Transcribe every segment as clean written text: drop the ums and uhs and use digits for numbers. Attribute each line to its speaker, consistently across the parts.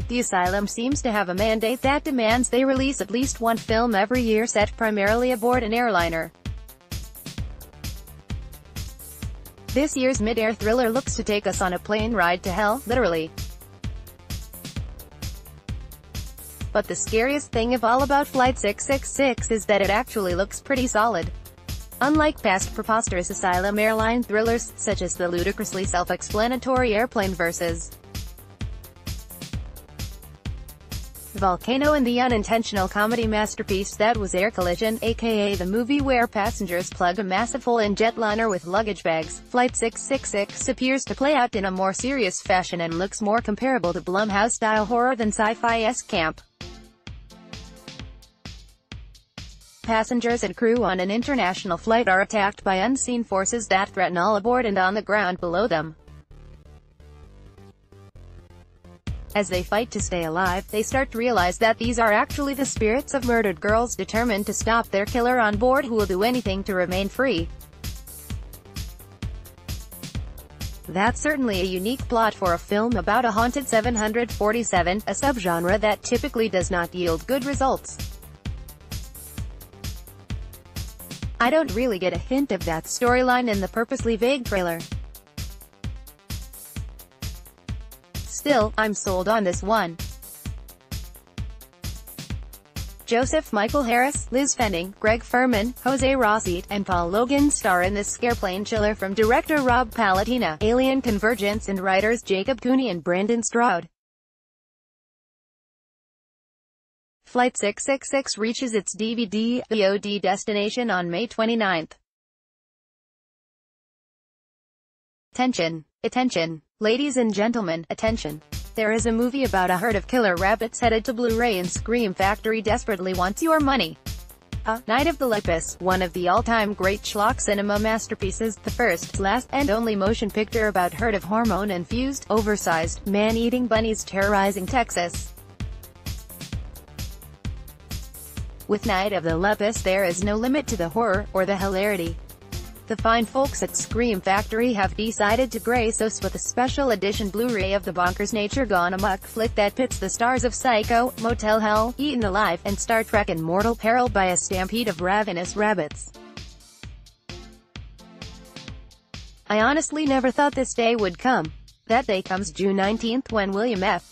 Speaker 1: The Asylum seems to have a mandate that demands they release at least one film every year set primarily aboard an airliner. This year's mid-air thriller looks to take us on a plane ride to hell, literally. But the scariest thing of all about Flight 666 is that it actually looks pretty solid. Unlike past preposterous Asylum airline thrillers, such as the ludicrously self-explanatory Airplane vs. Volcano and the unintentional comedy masterpiece that was Air Collision, aka the movie where passengers plug a massive hole in jetliner with luggage bags, Flight 666 appears to play out in a more serious fashion and looks more comparable to Blumhouse-style horror than sci-fi-esque camp. Passengers and crew on an international flight are attacked by unseen forces that threaten all aboard and on the ground below them. As they fight to stay alive, they start to realize that these are actually the spirits of murdered girls determined to stop their killer on board who will do anything to remain free. That's certainly a unique plot for a film about a haunted 747, a subgenre that typically does not yield good results. I don't really get a hint of that storyline in the purposely vague trailer. Still, I'm sold on this one. Joseph Michael Harris, Liz Fenning, Greg Furman, Jose Rossi, and Paul Logan star in this scareplane chiller from director Rob Palatina, Alien Convergence, and writers Jacob Cooney and Brandon Stroud. Flight 666 reaches its DVD/VOD destination on May 29. Attention! Attention! Ladies and gentlemen, attention! There is a movie about a herd of killer rabbits headed to Blu-ray and Scream Factory desperately wants your money. Night of the Lepus, one of the all-time great schlock cinema masterpieces, the first, last, and only motion picture about herd of hormone-infused, oversized, man-eating bunnies terrorizing Texas. With Night of the Lepus there is no limit to the horror, or the hilarity. The fine folks at Scream Factory have decided to grace us with a special edition Blu-ray of the bonkers nature gone amok flick that pits the stars of Psycho, Motel Hell, Eaten Alive, and Star Trek in mortal peril by a stampede of ravenous rabbits. I honestly never thought this day would come. That day comes June 19th when William F.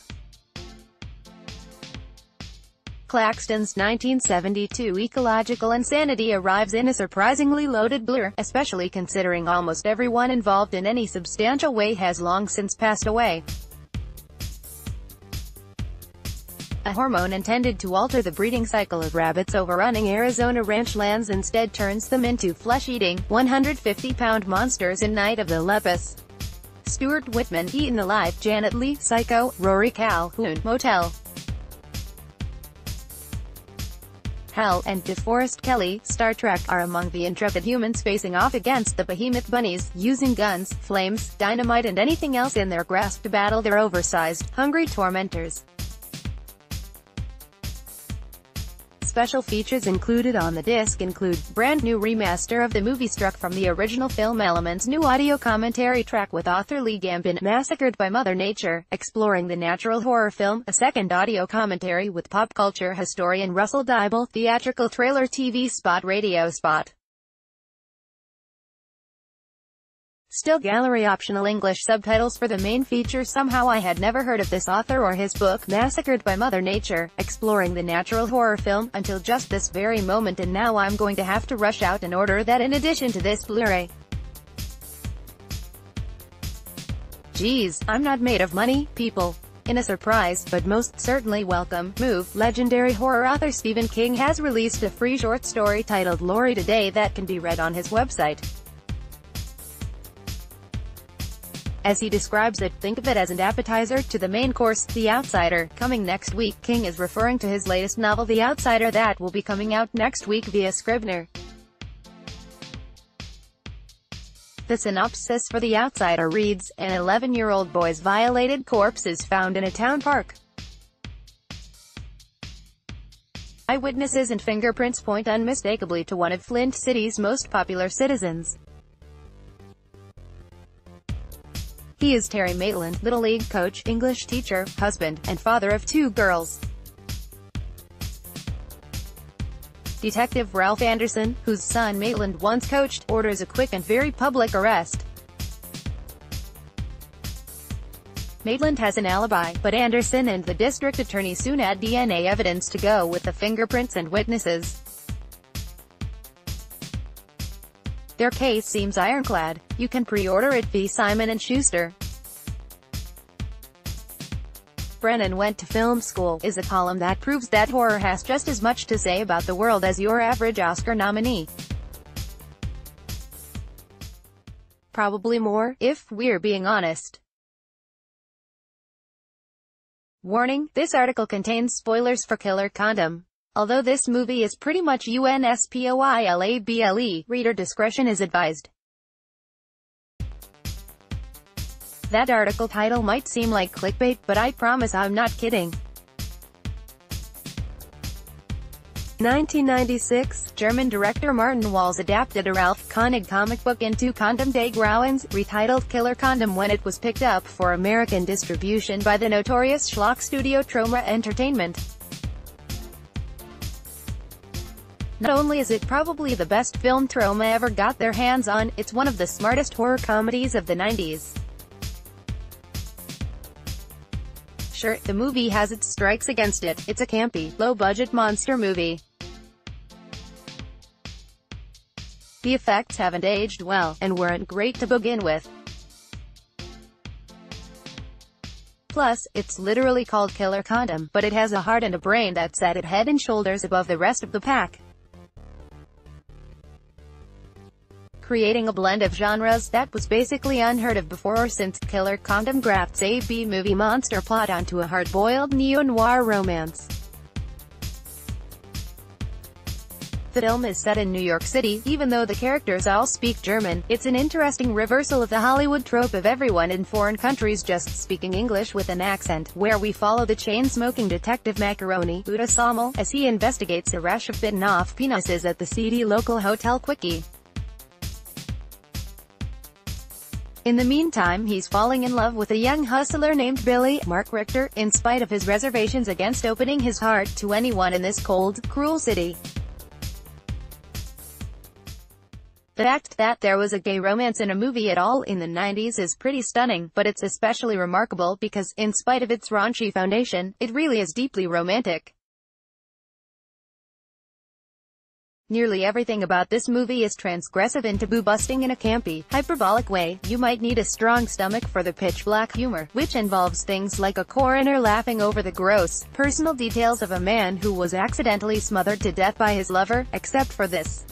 Speaker 1: Claxton's 1972 ecological insanity arrives in a surprisingly loaded blur, especially considering almost everyone involved in any substantial way has long since passed away. A hormone intended to alter the breeding cycle of rabbits overrunning Arizona ranch lands instead turns them into flesh-eating, 150-pound monsters in Night of the Lepus. Stuart Whitman, Eaten Alive, Janet Leigh, Psycho, Rory Calhoun, Motel Hell, and DeForest Kelley, Star Trek, are among the intrepid humans facing off against the behemoth bunnies, using guns, flames, dynamite and anything else in their grasp to battle their oversized, hungry tormentors. Special features included on the disc include, brand new remaster of the movie struck from the original film elements, new audio commentary track with author Lee Gambin, Massacred by Mother Nature, exploring the natural horror film, a second audio commentary with pop culture historian Russell Dybel, theatrical trailer, TV spot, radio spot. Still gallery optional English subtitles for the main feature. Somehow I had never heard of this author or his book, Massacred by Mother Nature, exploring the natural horror film, until just this very moment, and now I'm going to have to rush out and order that in addition to this Blu-ray. Geez, I'm not made of money, people. In a surprise, but most certainly welcome, move, legendary horror author Stephen King has released a free short story titled Laurie today that can be read on his website. As he describes it, think of it as an appetizer to the main course, The Outsider, coming next week. King is referring to his latest novel The Outsider that will be coming out next week via Scribner. The synopsis for The Outsider reads, an 11-year-old boy's violated corpse is found in a town park. Eyewitnesses and fingerprints point unmistakably to one of Flint City's most popular citizens. He is Terry Maitland, Little League coach, English teacher, husband, and father of 2 girls. Detective Ralph Anderson, whose son Maitland once coached, orders a quick and very public arrest. Maitland has an alibi, but Anderson and the district attorney soon add DNA evidence to go with the fingerprints and witnesses. Their case seems ironclad. You can pre-order it via Simon & Schuster. Brennan Went to Film School is a column that proves that horror has just as much to say about the world as your average Oscar nominee. Probably more, if we're being honest. Warning, this article contains spoilers for Killer Condom. Although this movie is pretty much unspoilable, reader discretion is advised. That article title might seem like clickbait, but I promise I'm not kidding. 1996, German director Martin Walls adapted a Ralph Koenig comic book into Condom des Grauens, retitled Killer Condom, when it was picked up for American distribution by the notorious schlock studio Troma Entertainment. Not only is it probably the best film Troma ever got their hands on, it's one of the smartest horror comedies of the 90s. Sure, the movie has its strikes against it. It's a campy, low-budget monster movie. The effects haven't aged well, and weren't great to begin with. Plus, it's literally called Killer Condom, but it has a heart and a brain that set it head and shoulders above the rest of the pack. Creating a blend of genres that was basically unheard of before or since. Killer Condom grafts a B-movie monster plot onto a hard-boiled neo-noir romance. The film is set in New York City, even though the characters all speak German. It's an interesting reversal of the Hollywood trope of everyone in foreign countries just speaking English with an accent, where we follow the chain-smoking detective Macaroni, Uda Sommel, as he investigates a rash of bitten-off penises at the seedy local hotel Quickie. In the meantime, he's falling in love with a young hustler named Billy, Mark Richter, in spite of his reservations against opening his heart to anyone in this cold, cruel city. The fact that there was a gay romance in a movie at all in the 90s is pretty stunning, but it's especially remarkable because, in spite of its raunchy foundation, it really is deeply romantic. Nearly everything about this movie is transgressive and taboo-busting in a campy, hyperbolic way. You might need a strong stomach for the pitch-black humor, which involves things like a coroner laughing over the gross, personal details of a man who was accidentally smothered to death by his lover, except for this.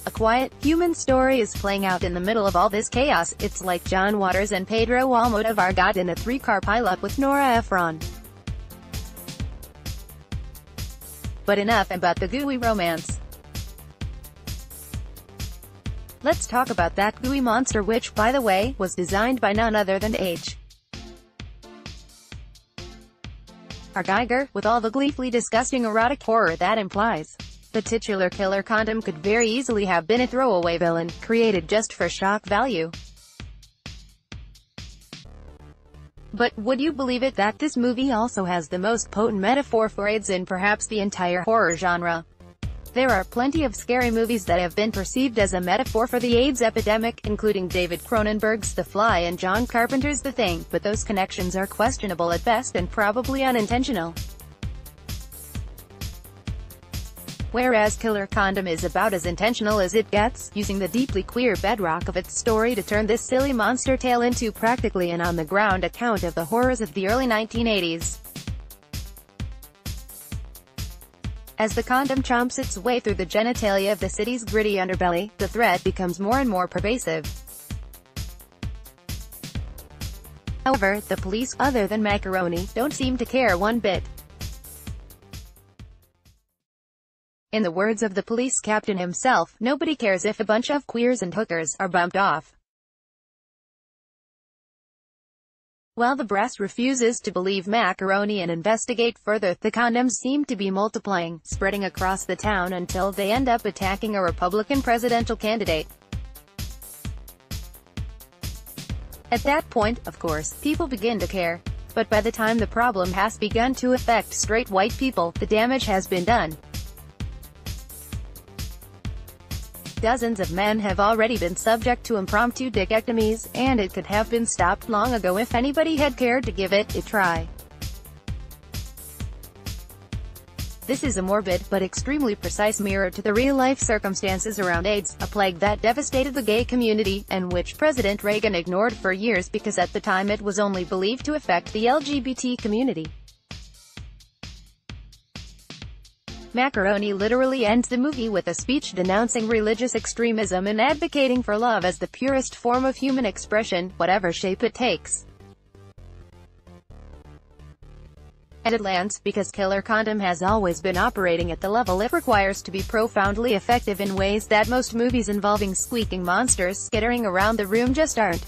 Speaker 1: A quiet, human story is playing out in the middle of all this chaos. It's like John Waters and Pedro Almodovar got in a 3-car pileup with Nora Ephron. But enough about the gooey romance. Let's talk about that gooey monster, which, by the way, was designed by none other than H. R. Geiger, with all the gleefully disgusting erotic horror that implies. The titular Killer Condom could very easily have been a throwaway villain, created just for shock value. But, would you believe it, that this movie also has the most potent metaphor for AIDS in perhaps the entire horror genre? There are plenty of scary movies that have been perceived as a metaphor for the AIDS epidemic, including David Cronenberg's The Fly and John Carpenter's The Thing, but those connections are questionable at best and probably unintentional. Whereas Killer Condom is about as intentional as it gets, using the deeply queer bedrock of its story to turn this silly monster tale into practically an on-the-ground account of the horrors of the early 1980s. As the condom chomps its way through the genitalia of the city's gritty underbelly, the threat becomes more and more pervasive. However, the police, other than Macaroni, don't seem to care one bit. In the words of the police captain himself, nobody cares if a bunch of queers and hookers are bumped off. While the brass refuses to believe Macaroni and investigate further, the condoms seem to be multiplying, spreading across the town until they end up attacking a Republican presidential candidate. At that point, of course, people begin to care. But by the time the problem has begun to affect straight white people, the damage has been done. Dozens of men have already been subject to impromptu dickectomies, and it could have been stopped long ago if anybody had cared to give it a try. This is a morbid, but extremely precise mirror to the real-life circumstances around AIDS, a plague that devastated the gay community, and which President Reagan ignored for years because at the time it was only believed to affect the LGBT community. Macaroni literally ends the movie with a speech denouncing religious extremism and advocating for love as the purest form of human expression, whatever shape it takes. And it lands, because Killer Condom has always been operating at the level it requires to be profoundly effective in ways that most movies involving squeaking monsters skittering around the room just aren't.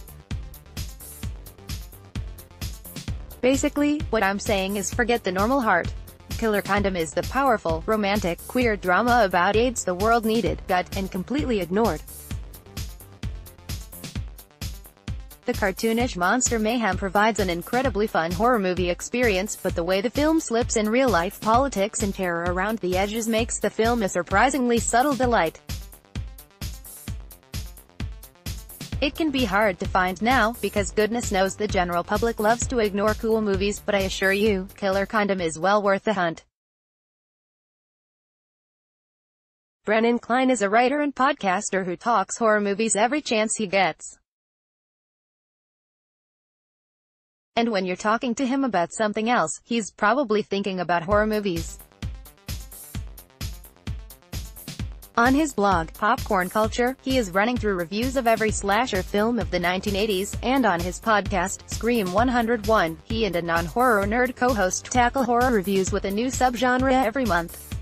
Speaker 1: Basically, what I'm saying is forget the normal heart. Killer Condom is the powerful, romantic, queer drama about AIDS the world needed, got, and completely ignored. The cartoonish monster mayhem provides an incredibly fun horror movie experience, but the way the film slips in real-life politics and terror around the edges makes the film a surprisingly subtle delight. It can be hard to find now, because goodness knows the general public loves to ignore cool movies, but I assure you, Killer Condom is well worth the hunt. Brennan Klein is a writer and podcaster who talks horror movies every chance he gets. And when you're talking to him about something else, he's probably thinking about horror movies. On his blog, Popcorn Culture, he is running through reviews of every slasher film of the 1980s, and on his podcast, Scream 101, he and a non-horror nerd co-host tackle horror reviews with a new subgenre every month.